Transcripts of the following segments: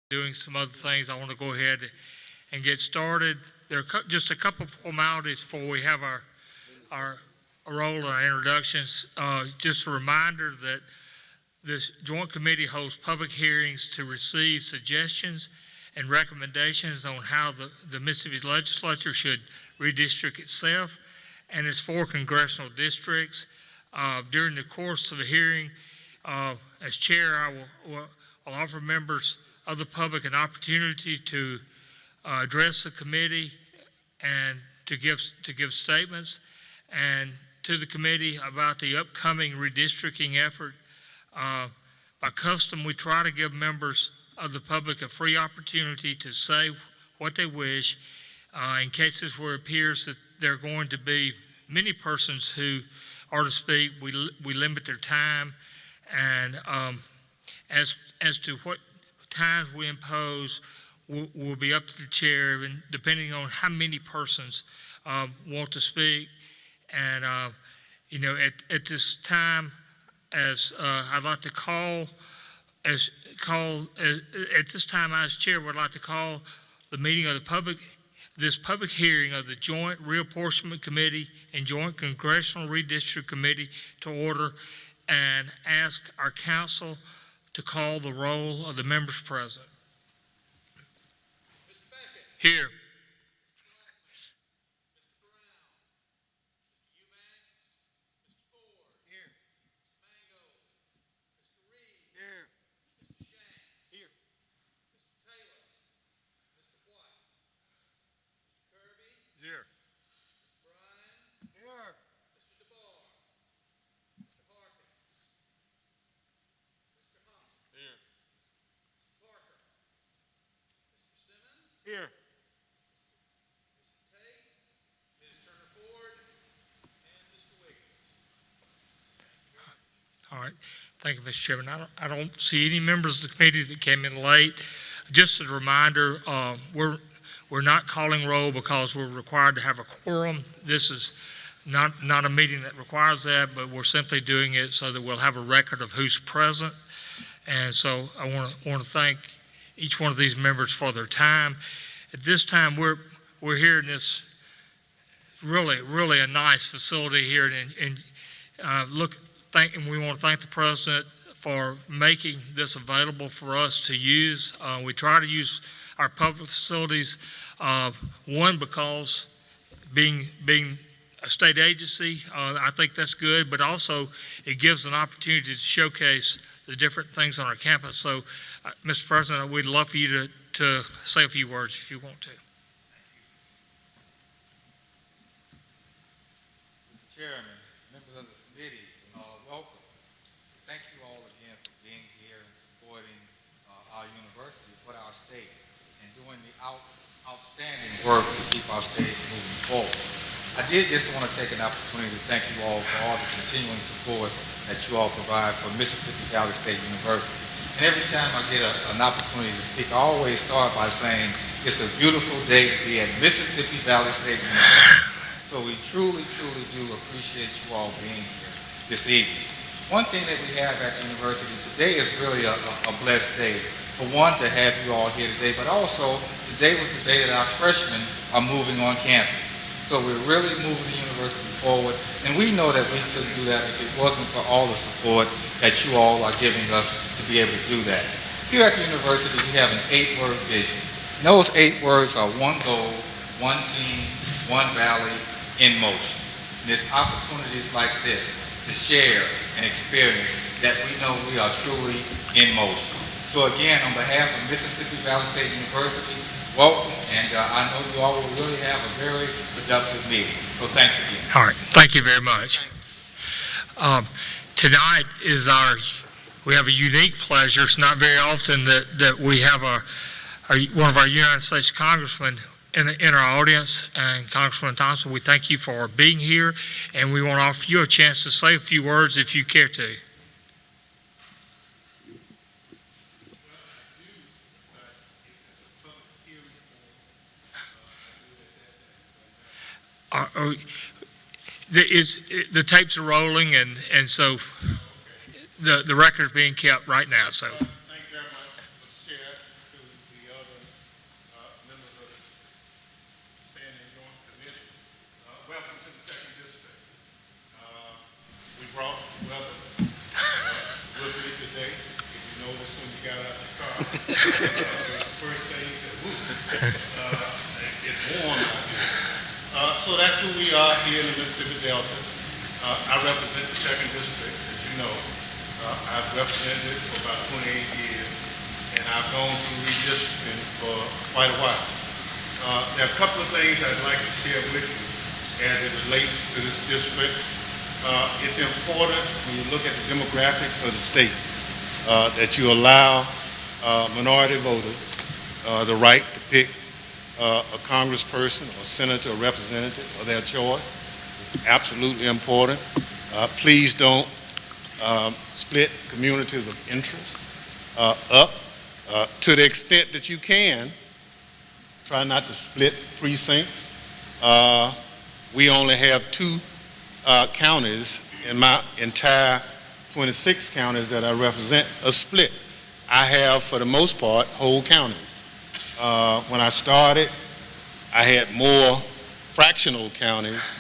doing some other things. I want to go ahead and get started. There are just a couple of formalities before we have our roll and our introductions. Just a reminder that this joint committee hosts public hearings to receive suggestions and recommendations on how the Mississippi legislature should redistrict itself and its 4 congressional districts. During the course of the hearing, as chair, I will offer members of the public an opportunity to address the committee and to give statements and to the committee about the upcoming redistricting effort. By custom, we try to give members of the public a free opportunity to say what they wish. In cases where it appears that there are going to be many persons who are to speak, we limit their time, and as to what times we impose will be up to the chair, and depending on how many persons want to speak. And at this time, as I'd like to at this time, as chair, would like to call the meeting of this public hearing of the Joint Reapportionment Committee and Joint Congressional Redistrict Committee to order, and ask our council to call the roll of the members present. Mr. Beckett. Here. Mr. Brown. Mr. Eubanks. Mr. Ford. Here. Mr. Mango. Mr. Reed. Here. Mr. Shanks. Here. Mr. Taylor. Mr. White. Mr. Kirby. Here. Mr. Bryan. Here. Mr. DeBar. Mr. Harkins. Mr. Thompson. Here. Mr. Parker. Mr. Simmons. Here. Mr. Tate. Ms. Turner Ford. And Mr. Wiggins. All right. Thank you, Mr. Chairman. I don't see any members of the committee that came in late. Just as a reminder, we're not calling roll because we're required to have a quorum. This is not a meeting that requires that, but we're simply doing it so that we'll have a record of who's present. And so I want to thank each one of these members for their time. At this time, we're here in this really a nice facility here, and we want to thank the president for making this available for us to use. We try to use our public facilities, one, because being a state agency, I think that's good, but also it gives an opportunity to showcase the different things on our campus. So, Mr. President, we'd love for you to say a few words if you want to. Mr. Chairman, members of the committee, welcome. Thank you all again for being here and supporting our university, for our state, and doing the outstanding work to keep our state moving forward. I did just want to take an opportunity to thank you all for all the continuing support that you all provide for Mississippi Valley State University. And every time I get an opportunity to speak, I always start by saying it's a beautiful day to be at Mississippi Valley State University. So we truly do appreciate you all being here this evening. One thing that we have at the university today is really a blessed day. For one, to have you all here today, but also today was the day that our freshmen are moving on campus. So we're really moving the university forward, and we know that we couldn't do that if it wasn't for all the support that you all are giving us to be able to do that. Here at the university, we have an 8-word vision. And those 8 words are one goal, one team, one valley, in motion. And there's opportunities like this to share and experience that we know we are truly in motion. So again, on behalf of Mississippi Valley State University, welcome, and I know you all will really have a very productive meeting. So thanks again. All right, thank you very much. Tonight we have a unique pleasure. It's not very often that we have one of our United States congressmen in our audience, and Congressman Thompson, we thank you for being here, and we want to offer you a chance to say a few words if you care to. The tapes are rolling, and so the record's being kept right now. So. Thank you very much, Mr. Chair, to First thing you said, woo. It's warm out here. So that's who we are here in the Mississippi Delta. I represent the 2nd District, as you know. I've represented it for about 28 years, and I've gone through redistricting for quite a while. There are a couple of things I'd like to share with you as it relates to this district. It's important when you look at the demographics of the state that you allow minority voters the right to pick a congressperson or senator or representative of their choice. It's absolutely important. Please don't split communities of interest up. To the extent that you can, try not to split precincts. We only have 2 counties in my entire 26 counties that I represent are split. I have, for the most part, whole counties. When I started, I had more fractional counties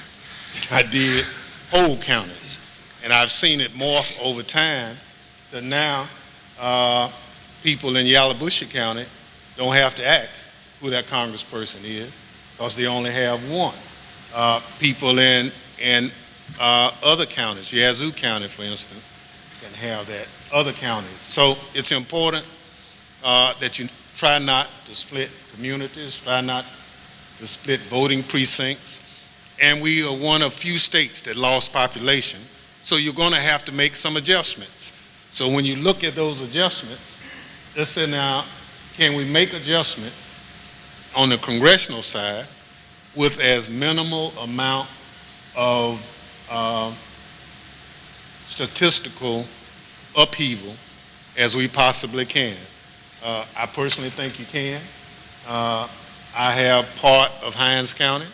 than I did whole counties. And I've seen it morph over time that now people in Yalobusha County don't have to ask who that congressperson is because they only have one. People in other counties, Yazoo County, for instance, can have that. Other counties. So it's important that you try not to split communities, try not to split voting precincts. And we are one of few states that lost population, so you're going to have to make some adjustments. So when you look at those adjustments, let's say now, can we make adjustments on the congressional side with as minimal amount of statistical upheaval as we possibly can? I personally think you can. I have part of Hinds County.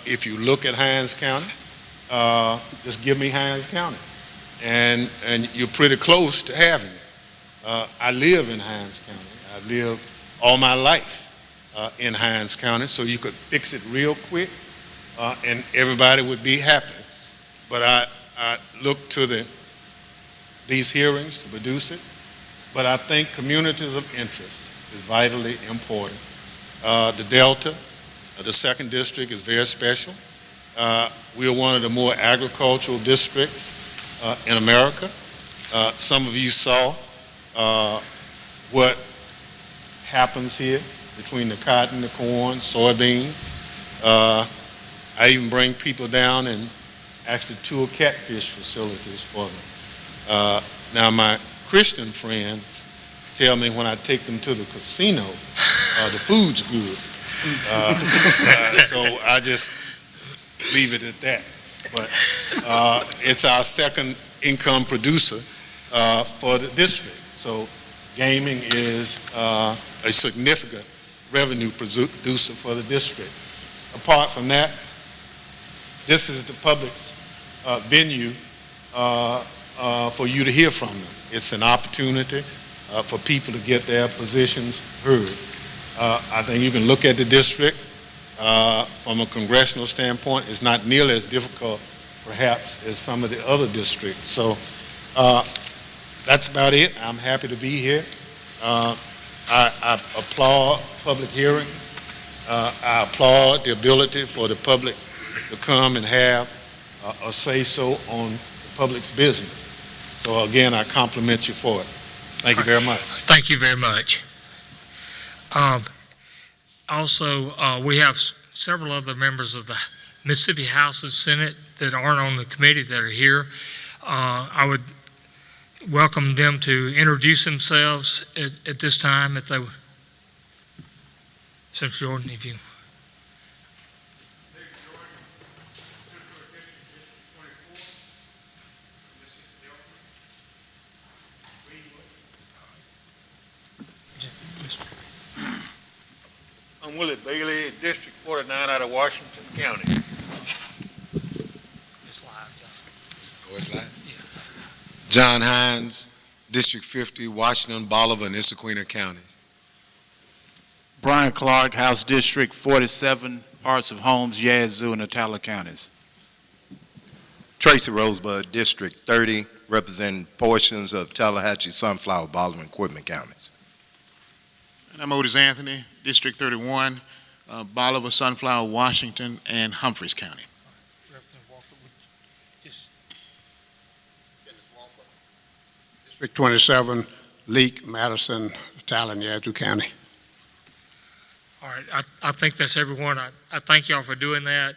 If you look at Hinds County, just give me Hinds County. And you're pretty close to having it. I live in Hinds County. I've lived all my life in Hinds County, so you could fix it real quick and everybody would be happy. But I look to these hearings to produce it. But I think communities of interest is vitally important. The Delta, the 2nd District is very special. We are one of the more agricultural districts in America. Some of you saw what happens here between the cotton, the corn, soybeans. I even bring people down and actually tour catfish facilities for them. Now my Christian friends tell me when I take them to the casino, the food's good. So I just leave it at that. But it's our 2nd income producer for the district. So gaming is a significant revenue producer for the district. Apart from that, this is the public's venue for you to hear from them. It's an opportunity for people to get their positions heard. I think you can look at the district from a congressional standpoint. It's not nearly as difficult, perhaps, as some of the other districts. So that's about it. I'm happy to be here. I applaud public hearings. I applaud the ability for the public to come and have a say-so on the public's business. So again, I compliment you for it. Thank you very much. Thank you very much. Also, we have several other members of the Mississippi House and Senate that aren't on the committee that are here. I would welcome them to introduce themselves at this time if they would. Senator Jordan, if you. I'm Willie Bailey, District 49 out of Washington County. It's live, John. Oh, it's live? John Hines, District 50, Washington, Bolivar, and Issaquah County. Brian Clark, House District 47, parts of Holmes, Yazoo, and Atala counties. Tracy Rosebud, District 30, representing portions of Tallahatchie, Sunflower, Baldwin, and Quitman counties. And I'm Otis Anthony, District 31, Bolivar, Sunflower, Washington, and Humphreys County. Representative Walker, just District 27, Leak, Madison, Talon, Yazoo County. All right, I think that's everyone. I thank y'all for doing that.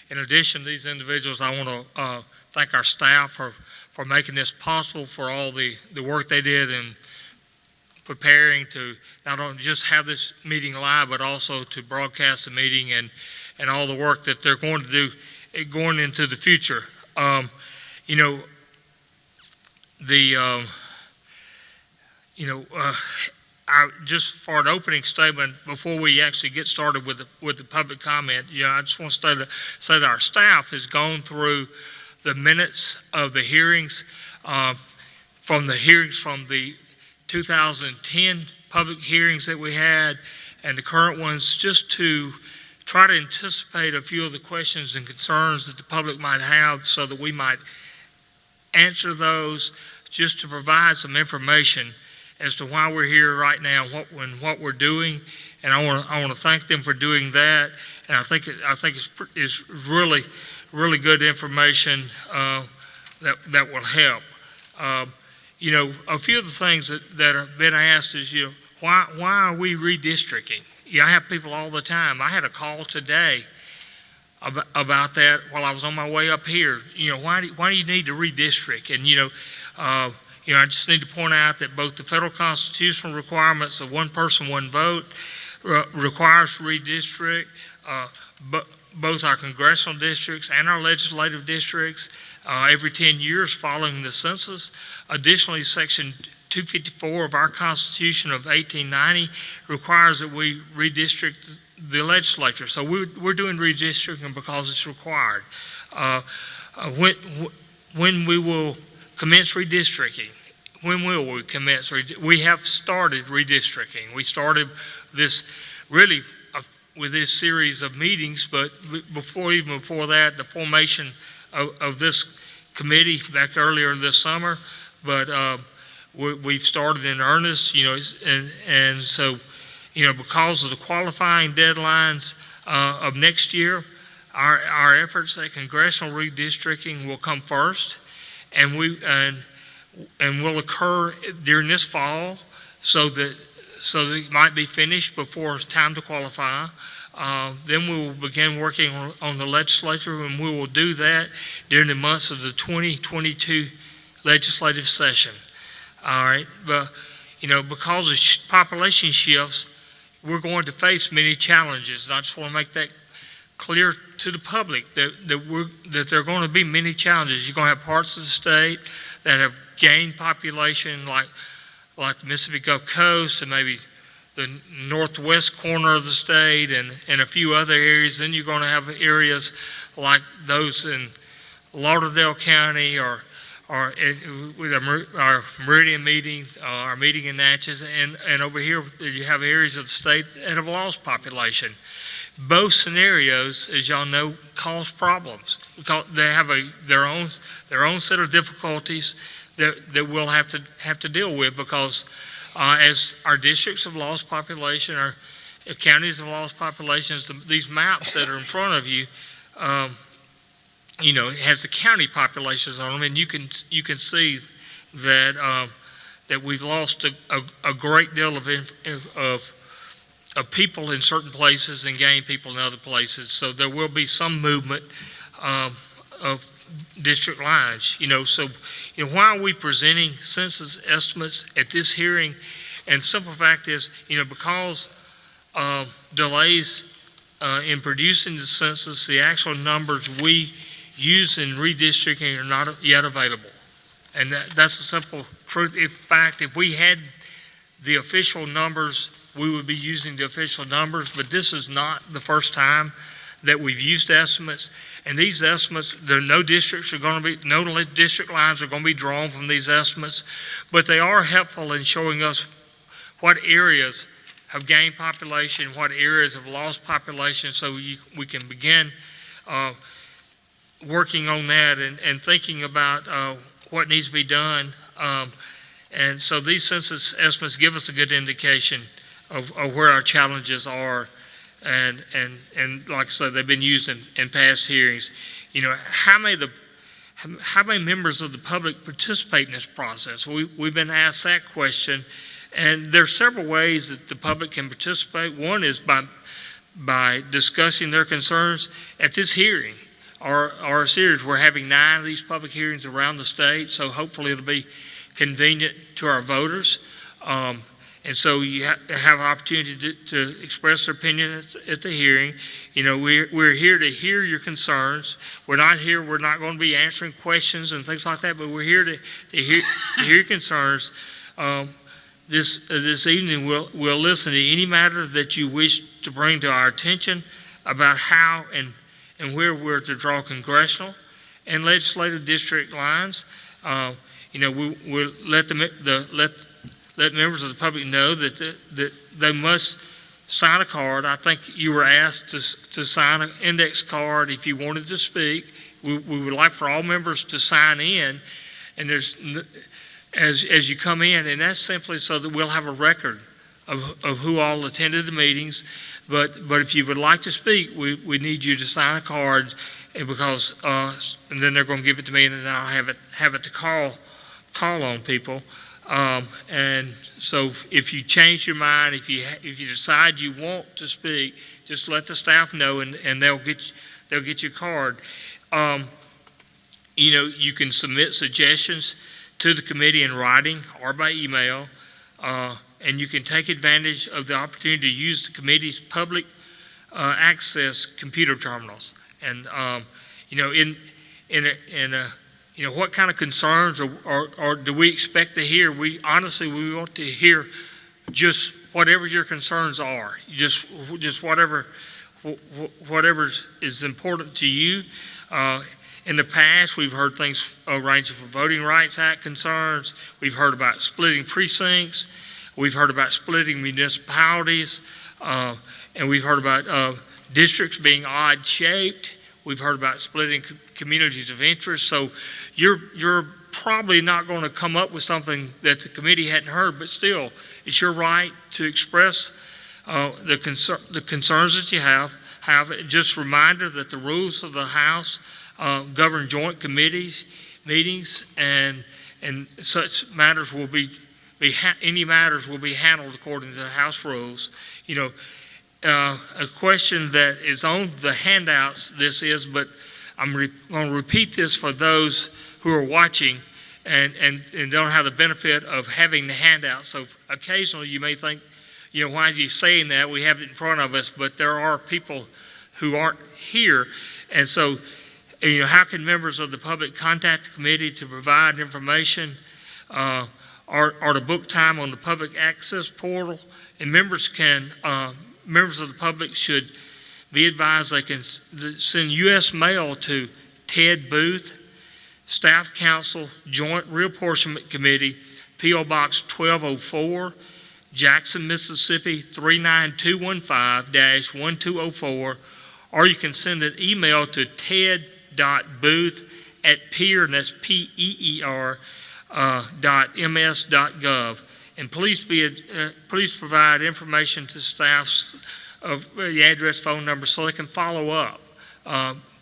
In addition to these individuals, I want to thank our staff for making this possible, for all the work they did in preparing to not only just have this meeting live, but also to broadcast the meeting and all the work that they're going to do going into the future. You know, just for an opening statement, before we actually get started with the public comment, I just want to say that our staff has gone through the minutes of the hearings, from the 2010 public hearings that we had and the current ones, just to try to anticipate a few of the questions and concerns that the public might have, so that we might answer those, just to provide some information as to why we're here right now, what we're doing, and I want to thank them for doing that. And I think it's really good information that will help. A few of the things that have been asked is, why are we redistricting? I have people all the time. I had a call today about that while I was on my way up here. Why do you need to redistrict? And I just need to point out that both the federal constitutional requirements of one person, one vote requires redistrict, both our congressional districts and our legislative districts every 10 years following the census. Additionally, Section 254 of our Constitution of 1890 requires that we redistrict the legislature. So we're doing redistricting because it's required. When we will commence redistricting. When will we commence? We have started redistricting. We started this really with this series of meetings, but even before that, the formation of this committee back earlier this summer. But we've started in earnest, and so, because of the qualifying deadlines of next year, our efforts at congressional redistricting will come first. And will occur during this fall, so that it might be finished before it's time to qualify. Then we will begin working on the legislature, and we will do that during the months of the 2022 legislative session. All right, but because of population shifts, we're going to face many challenges. And I just want to make that clear to the public that there are going to be many challenges. You're going to have parts of the state that have gained population, like the Mississippi Gulf Coast and maybe the northwest corner of the state and a few other areas. Then you're going to have areas like those in Lauderdale County or with our Meridian meeting, our meeting in Natchez, and over here you have areas of the state that have lost population. Both scenarios, as y'all know, cause problems because they have their own set of difficulties that we'll have to deal with, because as our districts have lost population, our counties have lost populations. These maps that are in front of you, it has the county populations on them, and you can see that that we've lost a great deal of people in certain places and gain people in other places. So there will be some movement of district lines. So why are we presenting census estimates at this hearing? And simple fact is, because delays in producing the census, the actual numbers we use in redistricting are not yet available. And that's a simple truth. In fact, if we had the official numbers, we would be using the official numbers, but this is not the first time that we've used estimates. And these estimates, no district lines are going to be drawn from these estimates, but they are helpful in showing us what areas have gained population, what areas have lost population, so we can begin working on that and thinking about what needs to be done. And so these census estimates give us a good indication of where our challenges are. And like I said, they've been used in past hearings. You know, how many members of the public participate in this process? We've been asked that question, and there's several ways that the public can participate. One is by discussing their concerns at this hearing. Our series, we're having 9 of these public hearings around the state, so hopefully it'll be convenient to our voters. And so you have an opportunity to express their opinion at the hearing. You know, we're here to hear your concerns. We're not going to be answering questions and things like that, but we're here to hear your concerns. This evening, we'll listen to any matter that you wish to bring to our attention about how and where we're to draw congressional and legislative district lines. You know, we'll let members of the public know that they must sign a card. I think you were asked to sign an index card if you wanted to speak. We would like for all members to sign in, and as you come in, and that's simply so that we'll have a record of who all attended the meetings. But if you would like to speak, we need you to sign a card, because and then they're going to give it to me, and then I'll have it to call on people. And so if you change your mind, if you decide you want to speak, just let the staff know, and they'll get your card. You know, you can submit suggestions to the committee in writing or by email, and you can take advantage of the opportunity to use the committee's public access computer terminals. And you know, you know, what kind of concerns or do we expect to hear? We want to hear just whatever your concerns are, just whatever is important to you. In the past, we've heard things ranging from Voting Rights Act concerns. We've heard about splitting precincts. We've heard about splitting municipalities, and we've heard about districts being odd-shaped. We've heard about splitting communities of interest. So you're probably not going to come up with something that the committee hadn't heard, but still, it's your right to express the concerns that you have. Just a reminder that the rules of the House govern joint committees, meetings, and such matters will be handled according to the House rules. You know, a question that is on the handouts, but I'm going to repeat this for those who are watching and don't have the benefit of having the handout. So occasionally you may think, you know, why is he saying that? We have it in front of us, but there are people who aren't here. And so, you know, how can members of the public contact the committee to provide information or to book time on the public access portal? And members of the public should be advised they can send U.S. mail to Ted Booth, Staff Council, Joint Reapportionment Committee, P.O. Box 1204, Jackson, Mississippi 39215-1204, or you can send an email to ted.booth@peer, and that's PEER, .ms.gov. And please provide information to staffs of the address, phone number, so they can follow up.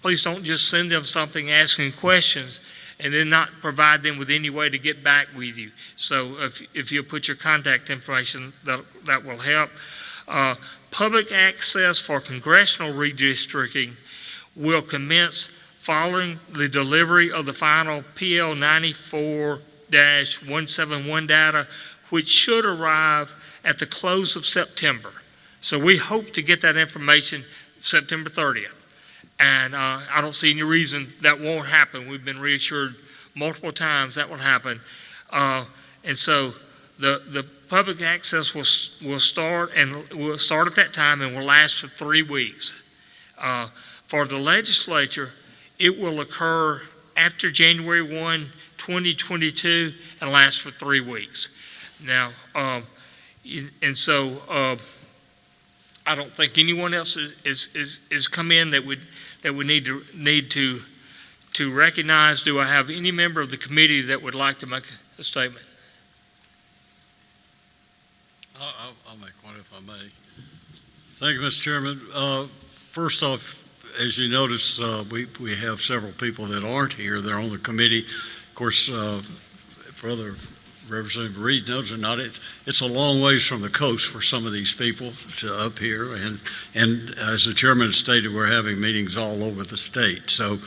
Please don't just send them something asking questions and then not provide them with any way to get back with you. So if you'll put your contact information, that will help. Public access for congressional redistricting will commence following the delivery of the final PL 94-171 data, which should arrive at the close of September. So we hope to get that information September 30th. And I don't see any reason that won't happen. We've been reassured multiple times that will happen. And so the public access will start at that time and will last for 3 weeks. For the legislature, it will occur after January 1, 2022 and last for 3 weeks. Now, and so I don't think anyone else is come in that we need to recognize. Do I have any member of the committee that would like to make a statement? I'll make one if I may. Thank you, Mr. Chairman. First off, as you notice, we have several people that aren't here. They're on the committee. Of course, Brother Representative Reed knows or not, it's a long ways from the coast for some of these people to up here. And as the chairman stated, we're having meetings all over the state. So,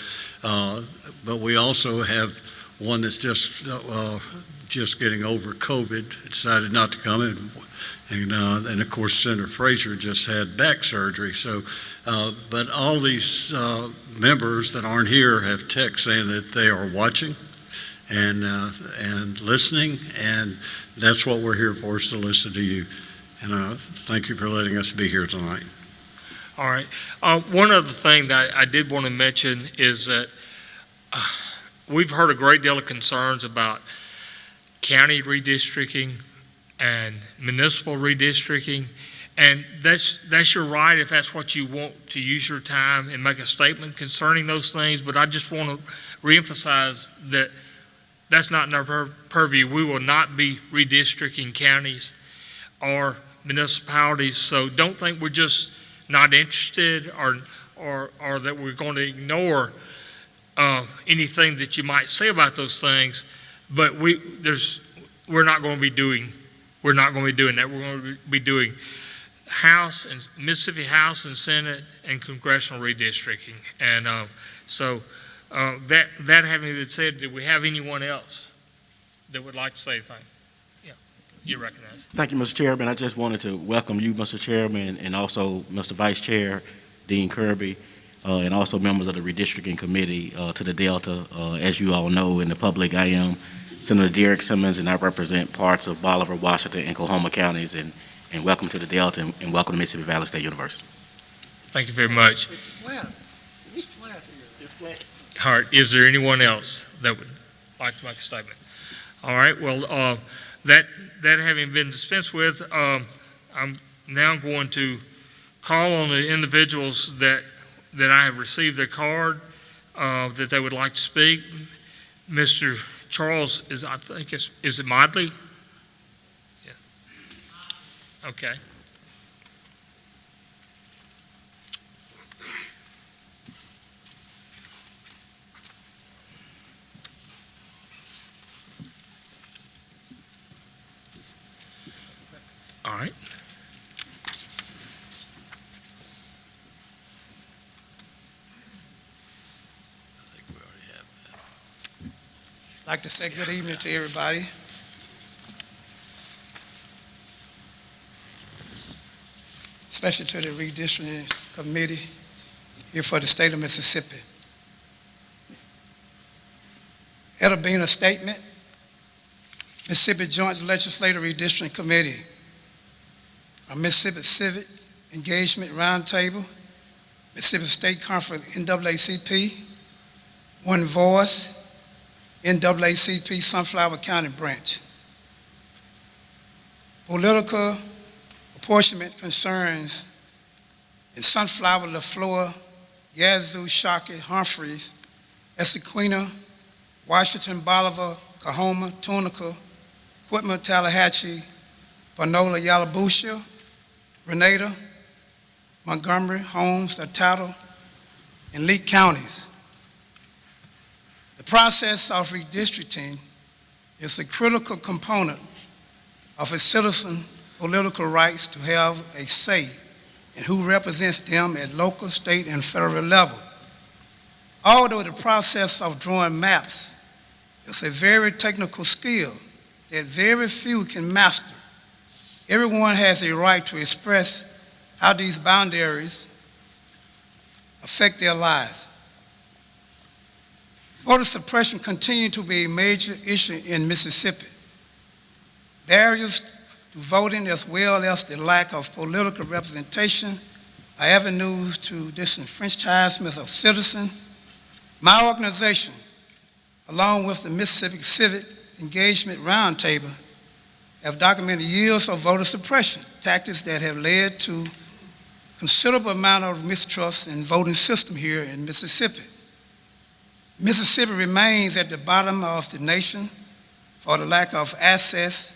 but we also have one that's just getting over COVID, decided not to come in. And of course, Senator Frazier just had back surgery. So, but all these members that aren't here have text saying that they are watching and listening, and that's what we're here for, is to listen to you. And thank you for letting us be here tonight. All right. One other thing that I did want to mention is that we've heard a great deal of concerns about county redistricting and municipal redistricting, and that's your right if that's what you want to use your time and make a statement concerning those things. But I just want to reemphasize that that's not in our purview. We will not be redistricting counties or municipalities, so don't think we're just not interested or that we're going to ignore anything that you might say about those things. But we're not going to be doing that. We're going to be doing Mississippi House and Senate and congressional redistricting. And that having been said, do we have anyone else that would like to say anything? Yeah, you recognize. Thank you, Mr. Chairman. I just wanted to welcome you, Mr. Chairman, and also Mr. Vice Chair, Dean Kirby, and also members of the Redistricting Committee to the Delta. As you all know, in the public, I am Senator Derek Simmons, and I represent parts of Bolivar, Washington, and Coahoma counties, and welcome to the Delta, and welcome to Mississippi Valley State University. Thank you very much. It's flat. It's flat here. It's flat. All right, is there anyone else that would like to make a statement? All right, well, that having been dispensed with, I'm now going to call on the individuals that I have received their card, that they would like to speak. Mr. Charles, is it Modley? Yeah. Okay. All right. I'd like to say good evening to everybody. Especially to the Redistricting Committee here for the state of Mississippi. It'll be in a statement, Mississippi Joint Legislative Redistricting Committee, a Mississippi Civic Engagement Roundtable, Mississippi State Conference NAACP, One Voice, NAACP Sunflower County Branch. Political apportionment concerns in Sunflower, LaFleur, Yazoo, Shockey, Humphreys, Essequina, Washington, Bolivar, Coahoma, Tunica, Whitman, Tallahatchie, Panola, Yalobusha, Grenada, Montgomery, Holmes, Atata, and Lee counties. The process of redistricting is a critical component of a citizen's political rights to have a say in who represents them at local, state, and federal level. Although the process of drawing maps is a very technical skill that very few can master, everyone has a right to express how these boundaries affect their lives. Voter suppression continues to be a major issue in Mississippi. Barriers to voting, as well as the lack of political representation, are avenues to disenfranchisement of citizens. My organization, along with the Mississippi Civic Engagement Roundtable, have documented years of voter suppression, tactics that have led to considerable amount of mistrust in voting system here in Mississippi. Mississippi remains at the bottom of the nation for the lack of access,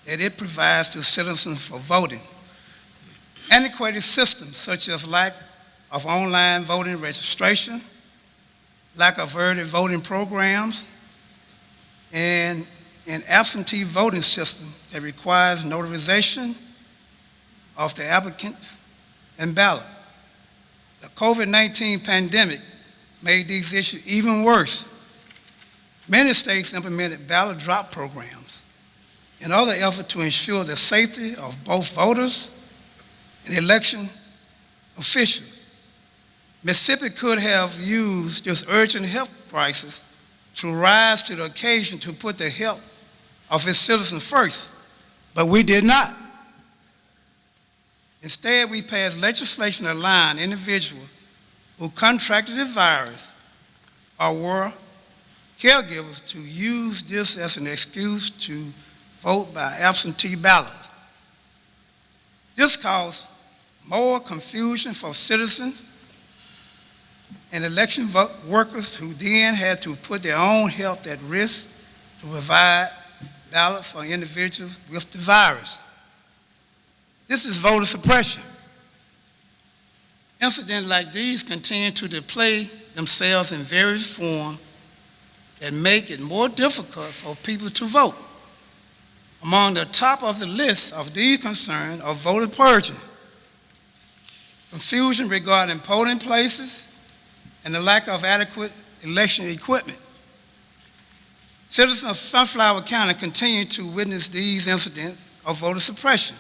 that it provides to citizens for voting. Antiquated systems such as lack of online voting registration, lack of early voting programs, and an absentee voting system that requires notarization of the applicants and ballot. The COVID-19 pandemic made these issues even worse. Many states implemented ballot drop programs and other efforts to ensure the safety of both voters and election officials. Mississippi could have used this urgent health crisis to rise to the occasion to put the health of its citizens first, but we did not. Instead, we passed legislation allowing individuals who contracted the virus or were caregivers to use this as an excuse to vote by absentee ballot. This caused more confusion for citizens and election workers who then had to put their own health at risk to provide ballots for individuals with the virus. This is voter suppression. Incidents like these continue to display themselves in various forms that make it more difficult for people to vote. Among the top of the list of these concerns are voter purging, confusion regarding polling places, and the lack of adequate election equipment. Citizens of Sunflower County continue to witness these incidents of voter suppression.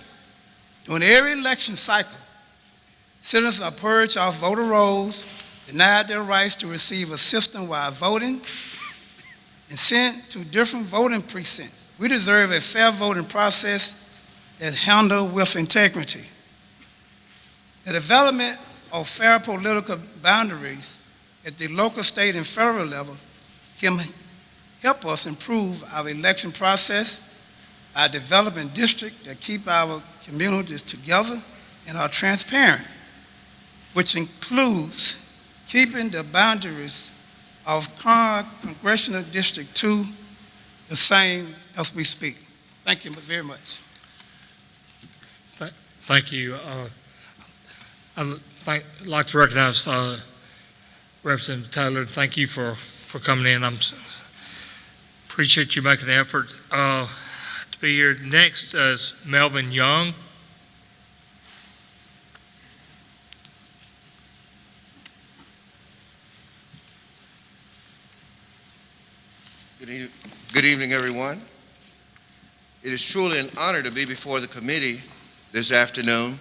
During every election cycle, citizens are purged off voter rolls, denied their rights to receive assistance while voting, and sent to different voting precincts. We deserve a fair voting process that's handled with integrity. The development of fair political boundaries at the local, state, and federal level can help us improve our election process, our development district that keep our communities together and are transparent, which includes keeping the boundaries of Congressional District 2 the same as we speak. Thank you very much. Thank you. I'd like to recognize Representative Taylor. Thank you for coming in. I appreciate you making the effort to be here. Next is Melvin Young. Good evening, everyone. It is truly an honor to be before the committee this afternoon.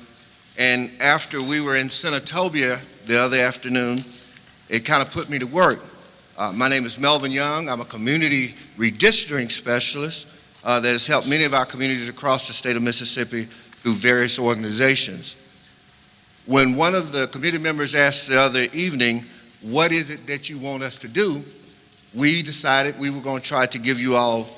And after we were in Senatobia the other afternoon, it kind of put me to work. My name is Melvin Young. I'm a community redistricting specialist that has helped many of our communities across the state of Mississippi through various organizations. When one of the committee members asked the other evening, what is it that you want us to do? We decided we were going to try to give you all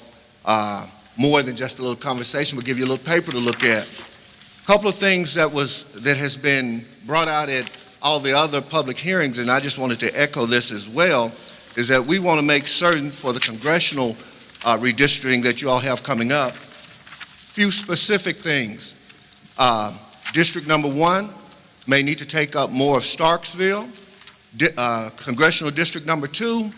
more than just a little conversation, but give you a little paper to look at. A couple of things that has been brought out at all the other public hearings, and I just wanted to echo this as well, is that we want to make certain for the congressional redistricting that you all have coming up, few specific things. District number 1 may need to take up more of Starksville. Congressional District number 2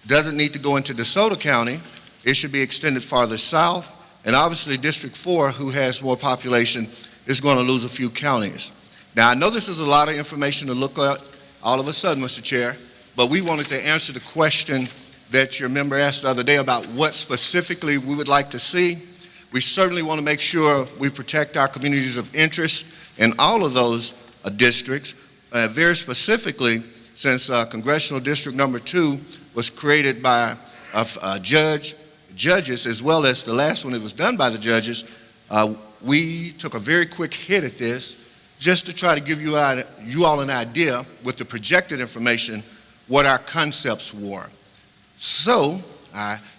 doesn't need to go into DeSoto County. It should be extended farther south. And obviously District 4, who has more population, is going to lose a few counties. Now, I know this is a lot of information to look at all of a sudden, Mr. Chair, but we wanted to answer the question that your member asked the other day about what specifically we would like to see. We certainly want to make sure we protect our communities of interest in all of those districts. Very specifically, since Congressional District number 2 was created by judges, as well as the last one that was done by the judges, we took a very quick hit at this just to try to give you all an idea with the projected information what our concepts were. So,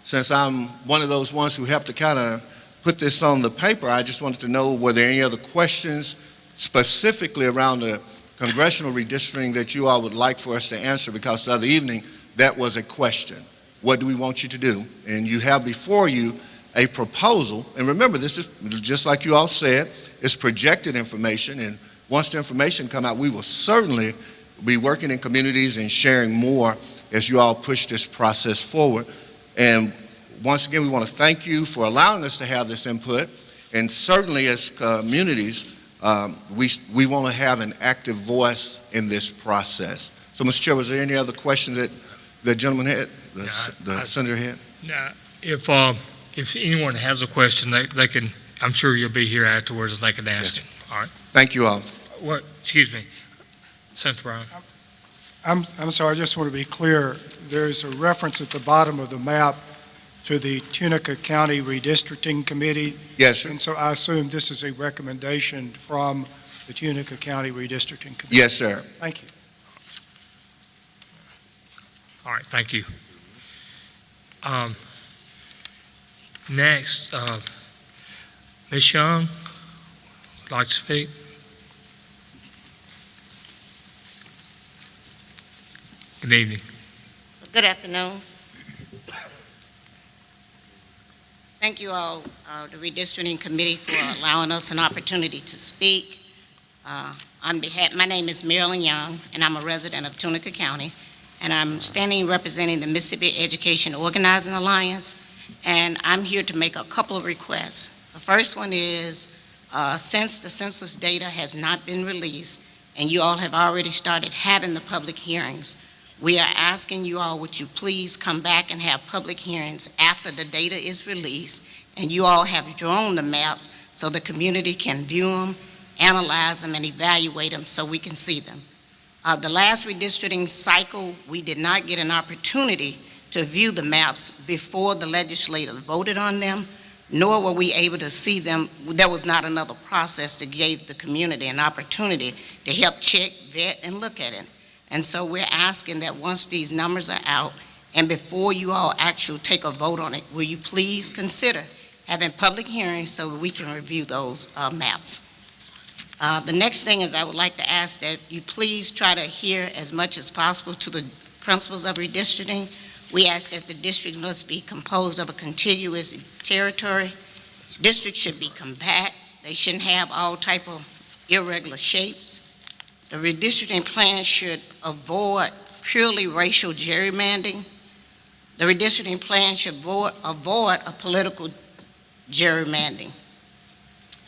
since I'm one of those ones who helped to kind of put this on the paper, I just wanted to know, were there any other questions specifically around the congressional redistricting that you all would like for us to answer? Because the other evening, that was a question. What do we want you to do? And you have before you a proposal, and remember, this is, just like you all said, it's projected information, and once the information come out, we will certainly be working in communities and sharing more as you all push this process forward. And once again, we want to thank you for allowing us to have this input, and certainly as communities, we want to have an active voice in this process. So, Mr. Chair, was there any other questions that the gentleman had, the senator had? Now, if anyone has a question, they can, I'm sure you'll be here afterwards and they can ask it. All right. Thank you all. What, excuse me, Senator Brown. I'm sorry, I just want to be clear. There's a reference at the bottom of the map to the Tunica County Redistricting Committee. Yes, sir. And so I assume this is a recommendation from the Tunica County Redistricting Committee. Yes, sir. Thank you. All right, thank you. Next, Ms. Young, would like to speak? Good evening. Good afternoon. Thank you all, the Redistricting Committee, for allowing us an opportunity to speak. My name is Marilyn Young, and I'm a resident of Tunica County, and I'm standing representing the Mississippi Education Organizing Alliance, and I'm here to make a couple of requests. The first one is, since the census data has not been released, and you all have already started having the public hearings, we are asking you all, would you please come back and have public hearings after the data is released and you all have drawn the maps so the community can view them, analyze them, and evaluate them so we can see them. The last redistricting cycle, we did not get an opportunity to view the maps before the legislators voted on them, nor were we able to see them. There was not another process that gave the community an opportunity to help check, vet, and look at it. And so we're asking that once these numbers are out and before you all actually take a vote on it, will you please consider having public hearings so that we can review those maps? The next thing is I would like to ask that you please try to adhere as much as possible to the principles of redistricting. We ask that the district must be composed of a contiguous territory. Districts should be compact. They shouldn't have all type of irregular shapes. The redistricting plan should avoid purely racial gerrymandering. The redistricting plan should avoid a political gerrymandering.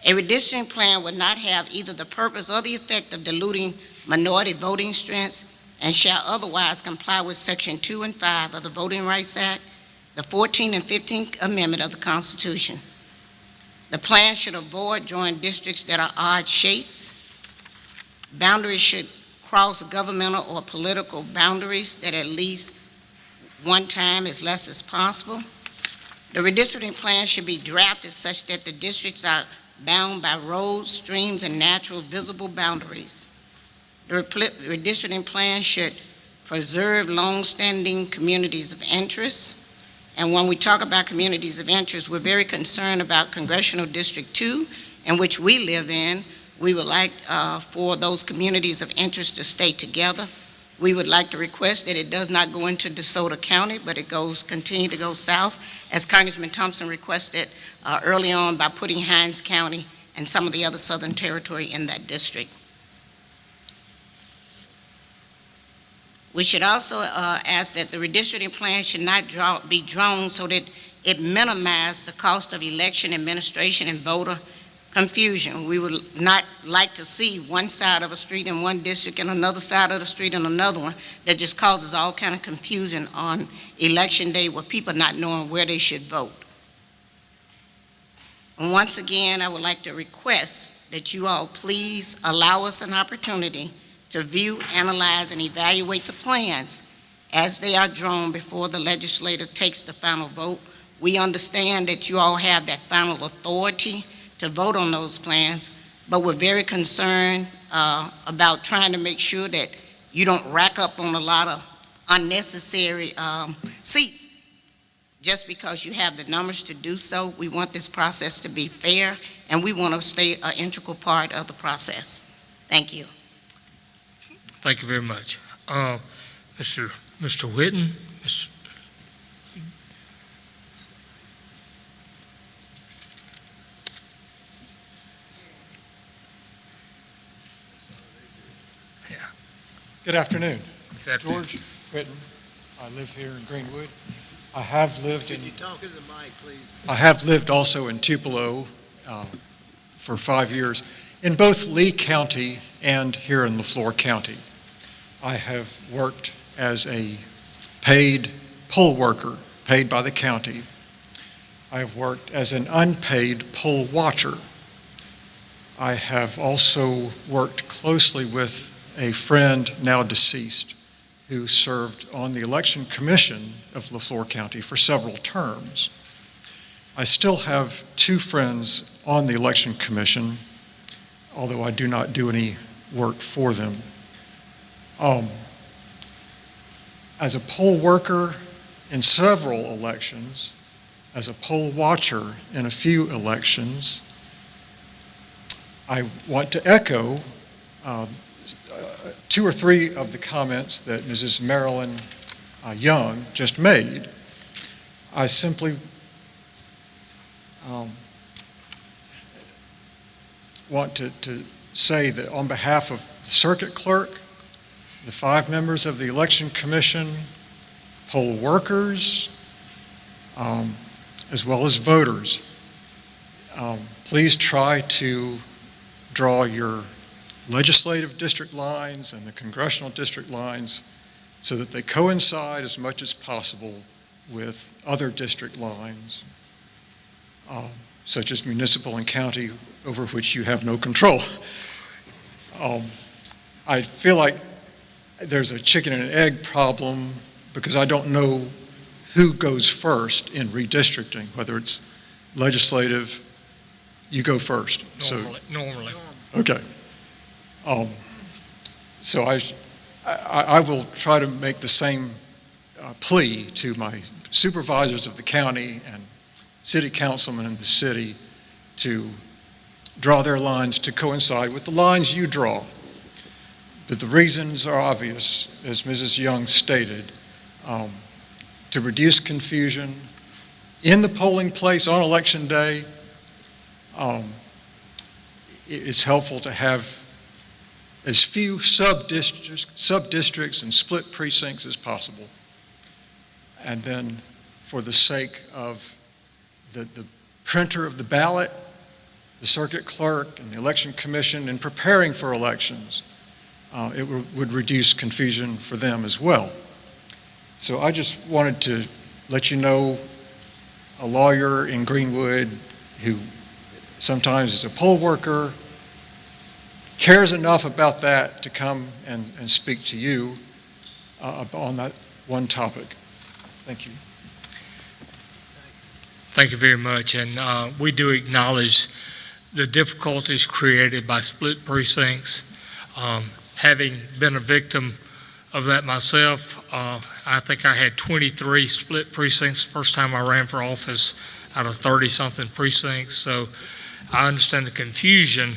A redistricting plan would not have either the purpose or the effect of diluting minority voting strengths and shall otherwise comply with Section 2 and 5 of the Voting Rights Act, the 14th and 15th Amendment of the Constitution. The plan should avoid drawing districts that are odd shapes. Boundaries should cross governmental or political boundaries that at least one time as less as possible. The redistricting plan should be drafted such that the districts are bound by roads, streams, and natural visible boundaries. The redistricting plan should preserve long-standing communities of interest. And when we talk about communities of interest, we're very concerned about Congressional District 2, in which we live in. We would like for those communities of interest to stay together. We would like to request that it does not go into DeSoto County, but it continue to go south, as Congressman Thompson requested early on by putting Hinds County and some of the other southern territory in that district. We should also ask that the redistricting plan should not be drawn so that it minimizes the cost of election administration and voter confusion. We would not like to see one side of a street in one district and another side of the street in another one. That just causes all kind of confusion on election day with people not knowing where they should vote. And once again, I would like to request that you all please allow us an opportunity to view, analyze, and evaluate the plans as they are drawn before the legislator takes the final vote. We understand that you all have that final authority to vote on those plans, but we're very concerned about trying to make sure that you don't rack up on a lot of unnecessary seats just because you have the numbers to do so. We want this process to be fair, and we want to stay an integral part of the process. Thank you. Thank you very much. Mr. Whitten. Good afternoon. Good afternoon. George Whitten. I live here in Greenwood. I have lived Could you talk into the mic, please? I have lived also in Tupelo for 5 years, in both Lee County and here in Leflore County. I have worked as a paid poll worker, paid by the county. I have worked as an unpaid poll watcher. I have also worked closely with a friend, now deceased, who served on the Election Commission of Leflore County for several terms. I still have 2 friends on the Election Commission, although I do not do any work for them. As a poll worker in several elections, as a poll watcher in a few elections, I want to echo 2 or 3 of the comments that Mrs. Marilyn Young just made. I simply want to say that on behalf of the circuit clerk, the 5 members of the Election Commission, poll workers, as well as voters, please try to draw your legislative district lines and the congressional district lines so that they coincide as much as possible with other district lines, such as municipal and county, over which you have no control. I feel like there's a chicken and egg problem because I don't know who goes first in redistricting, whether it's legislative, you go first. Normally. Okay. So I will try to make the same plea to my supervisors of the county and city councilmen in the city to draw their lines to coincide with the lines you draw. But the reasons are obvious, as Mrs. Young stated, to reduce confusion in the polling place on election day. It's helpful to have as few sub-districts and split precincts as possible. And then for the sake of the printer of the ballot, the circuit clerk, and the election commission in preparing for elections, it would reduce confusion for them as well. So I just wanted to let you know, a lawyer in Greenwood who sometimes is a poll worker, cares enough about that to come and speak to you on that one topic. Thank you. Thank you very much. And we do acknowledge the difficulties created by split precincts. Having been a victim of that myself, I think I had 23 split precincts the first time I ran for office out of 30-something precincts. So I understand the confusion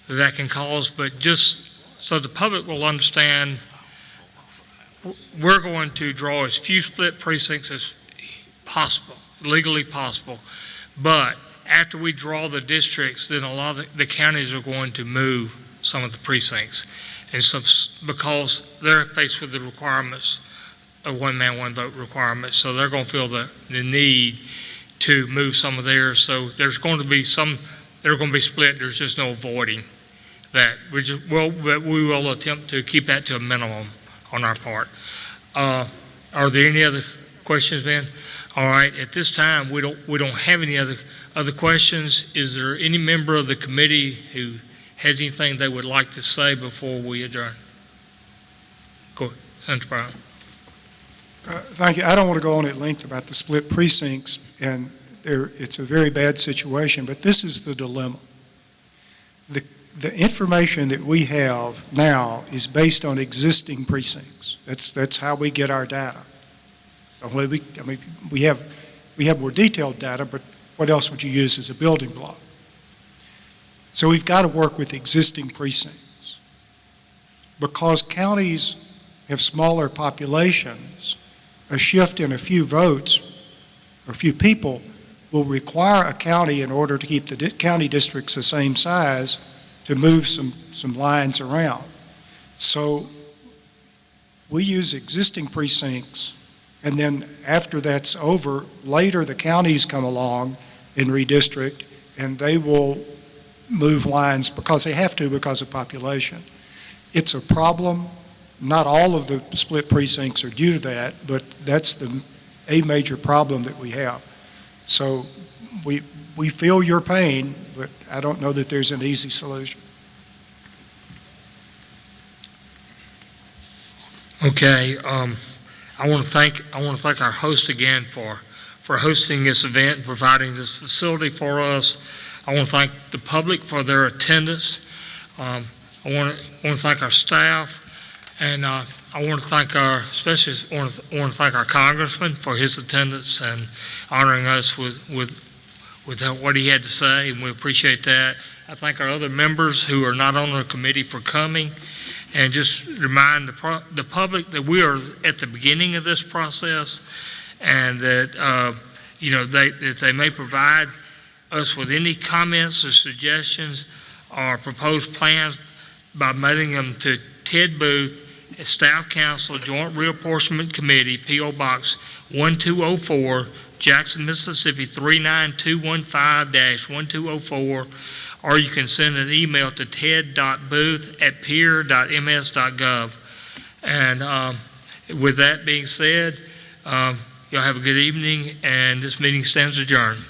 that can cause, but just so the public will understand, we're going to draw as few split precincts as possible, legally possible. But after we draw the districts, then a lot of the counties are going to move some of the precincts. And so, because they're faced with the requirements of one-man, one-vote requirements, so they're going to feel the need to move some of theirs. So there's going to be some that are going to be split. There's just no avoiding that. We will attempt to keep that to a minimum on our part. Are there any other questions, Ben? All right. At this time, we don't have any other questions. Is there any member of the committee who has anything they would like to say before we adjourn? Go ahead, Senator Brown. Thank you. I don't want to go on at length about the split precincts, and it's a very bad situation, but this is the dilemma. The information that we have now is based on existing precincts. That's how we get our data. We have more detailed data, but what else would you use as a building block? So we've got to work with existing precincts. Because counties have smaller populations, a shift in a few votes or a few people will require a county, in order to keep the county districts the same size, to move some lines around. So we use existing precincts, and then after that's over, later the counties come along and redistrict, and they will move lines because they have to because of population. It's a problem. Not all of the split precincts are due to that, but that's a major problem that we have. So we feel your pain, but I don't know that there's an easy solution. Okay, I want to thank our host again for hosting this event and providing this facility for us. I want to thank the public for their attendance. I want to thank our staff, and I want to thank especially want to thank our congressman for his attendance and honoring us with what he had to say, and we appreciate that. I thank our other members who are not on the committee for coming, and just remind the public that we are at the beginning of this process, and that that they may provide us with any comments or suggestions or proposed plans by mailing them to Ted Booth, Staff Council, Joint Reapportionment Committee, P.O. Box 1204, Jackson, Mississippi 39215-1204, or you can send an email to ted.booth@peer.ms.gov. And with that being said, y'all have a good evening, and this meeting stands adjourned.